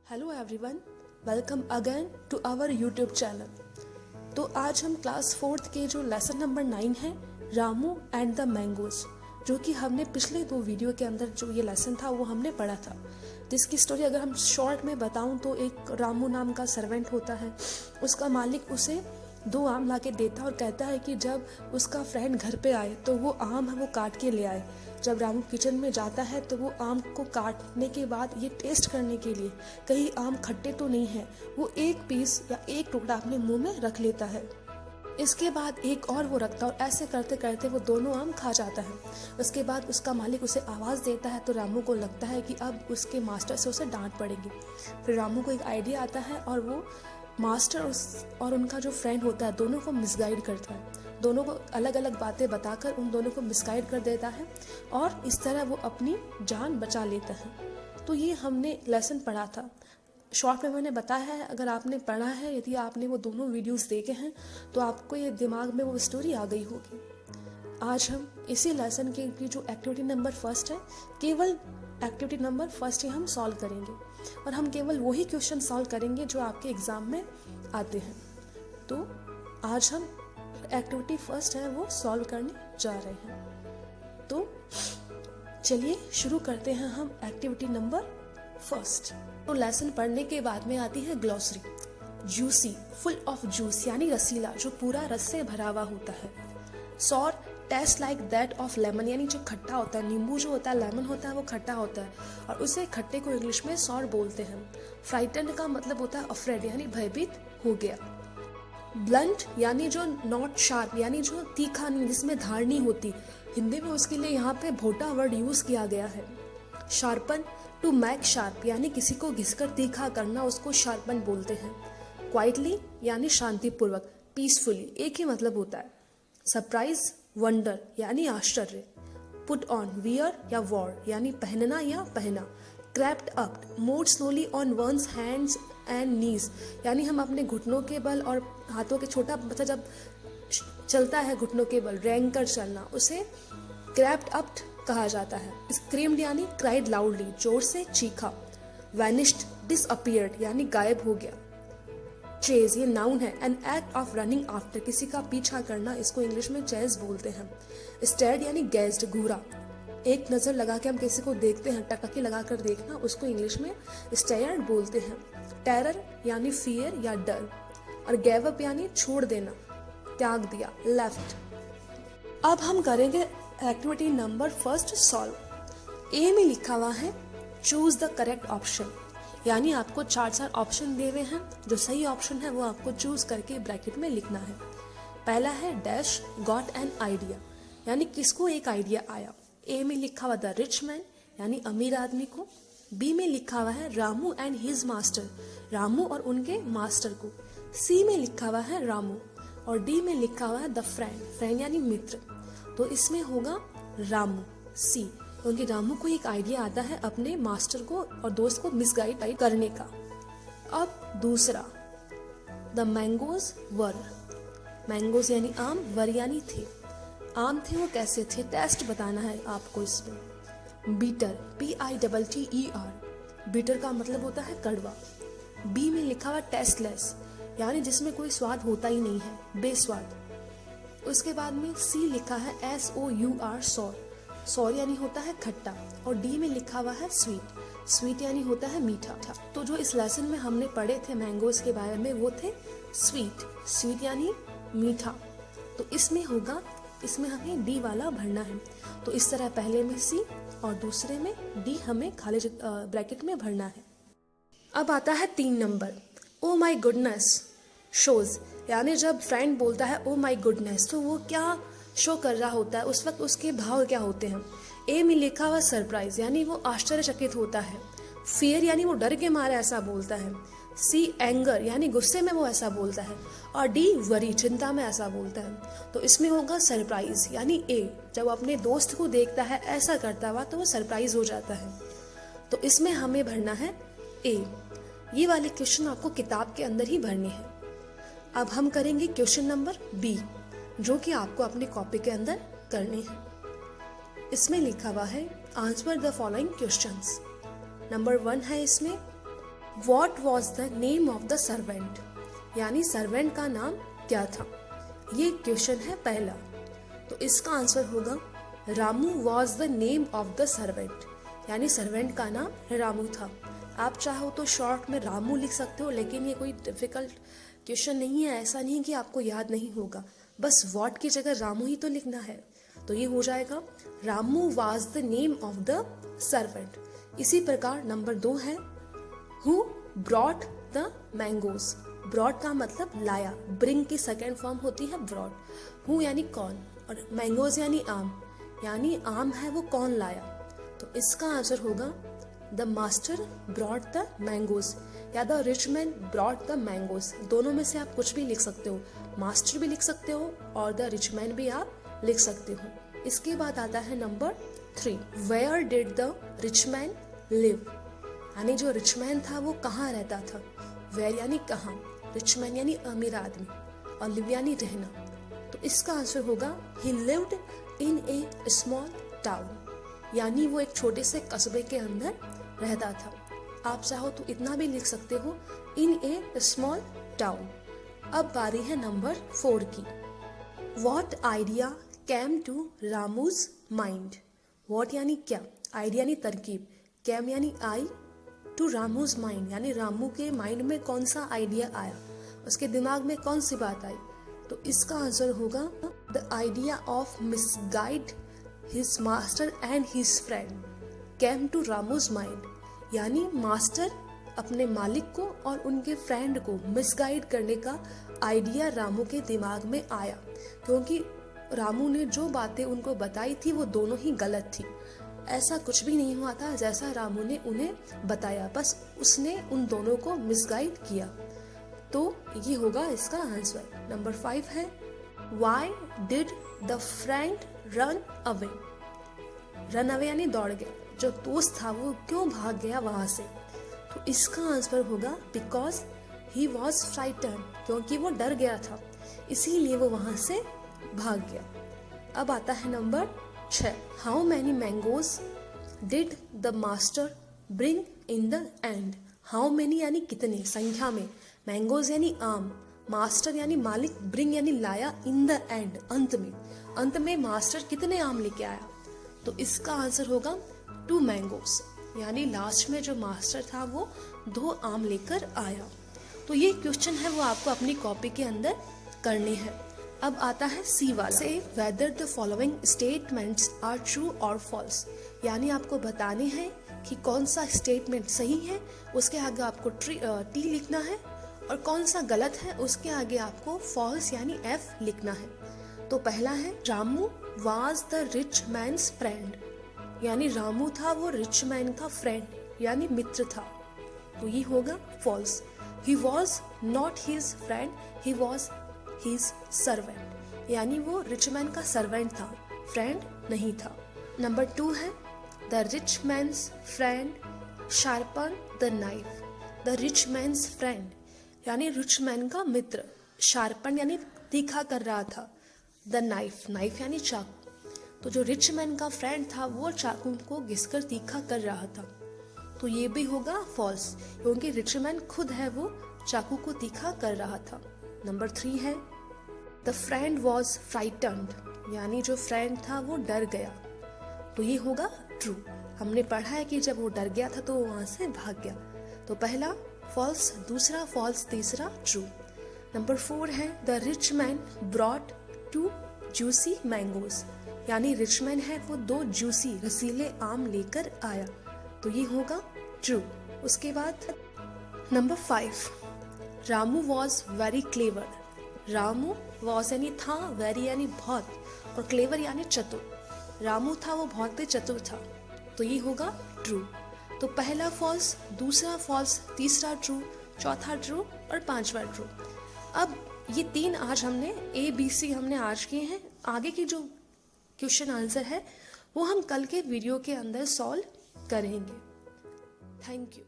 Hello everyone, welcome again to our YouTube channel. तो आज हम क्लास 4th के जो लेसन नंबर 9 है, रामू एंड द मैंगोज, जो कि हमने पिछले 2 वीडियो के अंदर जो ये लेसन था वो हमने पढ़ा था। जिसकी स्टोरी अगर हम शॉर्ट में बताऊं तो एक रामू नाम का सर्वेंट होता है। उसका मालिक उसे 2 आम ला के देता है और कहता है कि जब उसका फ्रेंड घर पे आए तो वो आम है वो काट के ले आए। जब रामू किचन में जाता है तो वो आम को काटने के बाद ये टेस्ट करने के लिए कहीं आम खट्टे तो नहीं है, वो एक पीस या एक टुकड़ा अपने मुंह में रख लेता है। इसके बाद एक और वो रखता है और ऐसे करते करते वो दोनों आम खा जाता है। उसके बाद उसका मालिक उसे आवाज़ देता है तो रामू को लगता है कि अब उसके मास्टर से उसे डांट पड़ेगी। फिर रामू को एक आइडिया आता है और वो मास्टर और उनका जो फ्रेंड होता है दोनों को मिसगाइड करता है। दोनों को अलग अलग बातें बताकर उन दोनों को मिसगाइड कर देता है और इस तरह वो अपनी जान बचा लेता है। तो ये हमने लेसन पढ़ा था। शॉर्ट में मैंने बताया है, अगर आपने पढ़ा है, यदि आपने वो दोनों वीडियोस देखे हैं तो आपको ये दिमाग में वो स्टोरी आ गई होगी। आज हम इसी लेसन की जो एक्टिविटी नंबर 1 है, केवल एक्टिविटी नंबर 1 ही हम सॉल्व करेंगे और हम केवल वही क्वेश्चन सॉल्व करेंगे जो आपके एग्जाम में आते हैं। तो आज हम एक्टिविटी 1 है वो सॉल्व करने जा रहे हैं। तो चलिए शुरू करते हैं हम एक्टिविटी नंबर 1। तो लेसन पढ़ने के बाद में आती है glossary. Juicy, full of juice यानी रसीला, जो पूरा रस से भरा हुआ होता है। Sour, taste like that of lemon, यानी जो खट्टा होता है। नींबू जो होता है, लेमन होता है, वो खट्टा होता है और उसे खट्टे को इंग्लिश में सॉर बोलते हैं। फ्राइटन का मतलब होता है अफ्रेड, यानी भयभीत हो गया। ब्लंट यानी जो नॉट शार्प, यानी जो तीखा नहीं, जिसमें धार नहीं होती। हिंदी में उसके लिए यहाँ पे भोटा वर्ड यूज किया गया है। शार्पन, टू मैक शार्प, यानी किसी को घिसकर तीखा करना, उसको शार्पन बोलते हैं। क्वाइटली यानी शांतिपूर्वक। पीसफुली एक ही मतलब होता है। सरप्राइज, वंडर यानी आश्चर्य। पुट ऑन, वियर या वॉर यानी पहनना या पहना। Crept up, move slowly on one's hands and knees, यानी हम अपने घुटनों के बल और हाथों के, छोटा बच्चा जब चलता है घुटनों के बल रेंग कर चलना, उसे क्रैप्ड अप कहा जाता है। स्क्रीम्ड यानी क्राइड लाउडली, जोर से चीखा। वैनिश्ड, डिसअपीयर्ड यानी गायब हो गया। चेज, ये नाउन है, an act of running after, किसी का पीछा करना, इसको इंग्लिश में चेज बोलते हैं। स्टेयर्ड यानी गेज्ड, घूरा। एक नजर लगा के हम किसी को देखते हैं, टकटकी लगाकर देखना, उसको इंग्लिश में स्टेयर्ड बोलते हैं। टेरर यानी फियर या डर और गैव अप यानी छोड़ देना, त्याग दिया, लेफ्ट। अब हम करेंगे एक्टिविटी नंबर 1 सॉल्व। ए में लिखा हुआ है चूज द करेक्ट ऑप्शन, यानी आपको 4 ऑप्शन दिए हुए हैं। जो सही ऑप्शन है वो आपको चूज करके ब्रैकेट में लिखना है। पहला है डैश गॉट एन आइडिया, यानी किसको एक आइडिया आया। ए में लिखा हुआ द रिच मैन, यानी अमीर आदमी को। बी में लिखा हुआ है Ramu and his master, Ramu और उनके मास्टर को। सी में लिखा हुआ है रामू और डी में लिखा हुआ है द फ्रेंड, फ्रेंड यानी मित्र। तो इसमें होगा रामू, सी, क्योंकि रामू को एक आइडिया आता है अपने मास्टर को और दोस्त को मिसगाइड करने का। अब दूसरा, द मैंगोज वर, मैंगोज यानी आम, वर यानी थे। आम थे, वो कैसे थे, टेस्ट बताना है आपको इसमें। बीटर, PITTER, बीटर का मतलब होता है कड़वा। बी में लिखा हुआ टेस्टलेस, यानी जिसमें कोई स्वाद होता ही नहीं है, बेस्वाद। उसके बाद में सी लिखा है SOUR, सॉर, सॉर यानी होता है खट्टा। और डी में लिखा हुआ है स्वीट, स्वीट यानी होता है मीठा। तो जो इस लेसन में हमने पढ़े थे मैंगोज के बारे में वो थे स्वीट, स्वीट यानी मीठा। तो इसमें होगा, इसमें हमें डी वाला भरना है। तो इस तरह पहले में सी और दूसरे में डी हमें खाली ब्रैकेट में भरना है। अब आता है 3 number, oh my goodness shows, यानी जब फ्रेंड बोलता है ओ माई गुडनेस तो वो क्या शो कर रहा होता है, उस वक्त उसके भाव क्या होते हैं। ए में लिखा हुआ सरप्राइज, यानी वो आश्चर्यचकित होता है। फियर यानी वो डर के मारे ऐसा बोलता है। सी एंगर, यानी गुस्से में वो ऐसा बोलता है। और डी वरी, चिंता में ऐसा बोलता है। तो इसमें होगा सरप्राइज, यानी ए, जब अपने दोस्त को देखता है ऐसा करता हुआ तो वो सरप्राइज हो जाता है। तो इसमें हमें भरना है ए। ये वाले क्वेश्चन आपको किताब के अंदर ही भरने हैं। अब हम करेंगे क्वेश्चन नंबर बी, जो कि आपको अपने कॉपी के अंदर करने हैं। इसमें लिखा हुआ है answer the following questions. Number 1 है इसमें what was the name of the servant, यानी सर्वेंट का नाम क्या था। ये क्वेश्चन है पहला। तो इसका आंसर होगा Ramu was the name of the servant, यानी सर्वेंट का नाम रामू था। आप चाहो तो शॉर्ट में रामू लिख सकते हो, लेकिन ये कोई डिफिकल्ट क्वेश्चन नहीं है। ऐसा नहीं कि आपको याद नहीं होगा, बस वॉट की जगह रामू ही तो लिखना है। तो ये हो जाएगा Ramu was the name of the servant. इसी प्रकार नंबर 2 है who brought the mangoes. Brought का मतलब लाया, ब्रिंग की सेकेंड फॉर्म होती है ब्रॉट। हु यानी कौन, और मैंगोज यानी आम है वो कौन लाया। तो इसका आंसर होगा the master brought the mangoes या the rich man brought the mangoes. दोनों में से आप कुछ भी लिख सकते हो, मास्टर भी लिख सकते हो और द रिच मैन भी आप लिख सकते हो। इसके बाद आता है number 3, where did the rich man live, यानी जो रिच मैन था वो कहाँ रहता था। वेयर यानी कहाँ, रिच मैन यानी अमीर आदमी, और लिव यानी रहना। तो इसका आंसर होगा ही lived in A small town, यानी वो एक छोटे से कस्बे के अंदर रहता था। आप चाहो तो इतना भी लिख सकते हो, इन ए स्मॉल टाउन। अब बारी है नंबर 4 की। What idea came to Ramu's mind. What यानी क्या, आइडिया यानी तरकीब, कैम यानी आई, टू रामूज माइंड यानी रामू के माइंड में कौन सा आइडिया आया, उसके दिमाग में कौन सी बात आई। तो इसका आंसर होगा the idea of misguide his master and his friend came to Ramu's mind, यानी मास्टर अपने मालिक को और उनके फ्रेंड को मिसगाइड करने का आइडिया रामू के दिमाग में आया, क्योंकि रामू ने जो बातें उनको बताई थी वो दोनों ही गलत थी। ऐसा कुछ भी नहीं हुआ था जैसा रामू ने उन्हें बताया, बस उसने उन दोनों को मिसगाइड किया। तो ये होगा इसका आंसर। नंबर 5 है why did the friend run away. Run away यानी दौड़ गया, जो दोस्त था वो क्यों भाग गया वहां से। तो इसका आंसर होगा बिकॉज ही वॉज फ्राइटन, क्योंकि वो डर गया था, इसीलिए वो वहां से भाग गया। अब आता है number 6, how many mangoes did the master bring in the end. How many यानी कितने, संख्या में, मैंगोज यानी आम, मास्टर यानी मालिक, ब्रिंग यानी लाया, इन द एंड अंत में मास्टर कितने आम लेके आया। तो इसका आंसर होगा 2 मैंगोज, यानी लास्ट में जो मास्टर था वो 2 आम लेकर आया। तो ये क्वेश्चन है वो आपको अपनी कॉपी के अंदर करने हैं। अब आता है सी वाला, say whether the following statements are true और फॉल्स, यानी आपको बताने हैं कि कौन सा स्टेटमेंट सही है, उसके आगे आपको टी लिखना है, और कौन सा गलत है उसके आगे आपको फॉल्स यानी एफ लिखना है। तो पहला है Ramu was the rich man's friend, यानी रामू था वो रिच मैन का फ्रेंड यानी मित्र था, तो ये होगा false. He was not his friend, he was his servant, यानी वो रिच मैन का सर्वेंट था, फ्रेंड नहीं था। नंबर 2 है the rich man's friend sharpen the knife. The rich man's friend यानी रिच मैन का मित्र, शार्पन यानी तीखा कर रहा था, द नाइफ यानी चाकू। तो जो रिच मैन का फ्रेंड था वो चाकू को घिसकर तीखा कर रहा था, तो ये भी होगा फॉल्स, क्योंकि रिच मैन खुद है वो चाकू को तीखा कर रहा था। नंबर 3 है द फ्रेंड वॉज फ्राइटन्ड, यानी जो फ्रेंड था वो डर गया, तो ये होगा ट्रू। हमने पढ़ा है कि जब वो डर गया था तो वो वहां से भाग गया, तो पहला फॉल्स, दूसरा फॉल्स, तीसरा ट्रू। नंबर 4 है the rich man brought 2 juicy mangoes, यानी रिच मैन है वो 2 जूसी रसीले आम लेकर आया, तो ये होगा ट्रू। उसके बाद number 5 Ramu was very clever. Ramu was यानी था, वेरी यानी बहुत, और क्लेवर यानी चतुर। रामू था वो बहुत ही चतुर था, तो ये होगा ट्रू। तो पहला फॉल्स, दूसरा फॉल्स, तीसरा ट्रू, चौथा ट्रू और 5वां ट्रू। अब ये 3 आज हमने ABC हमने आज किए हैं। आगे की जो क्वेश्चन आंसर है वो हम कल के वीडियो के अंदर सॉल्व करेंगे। Thank you.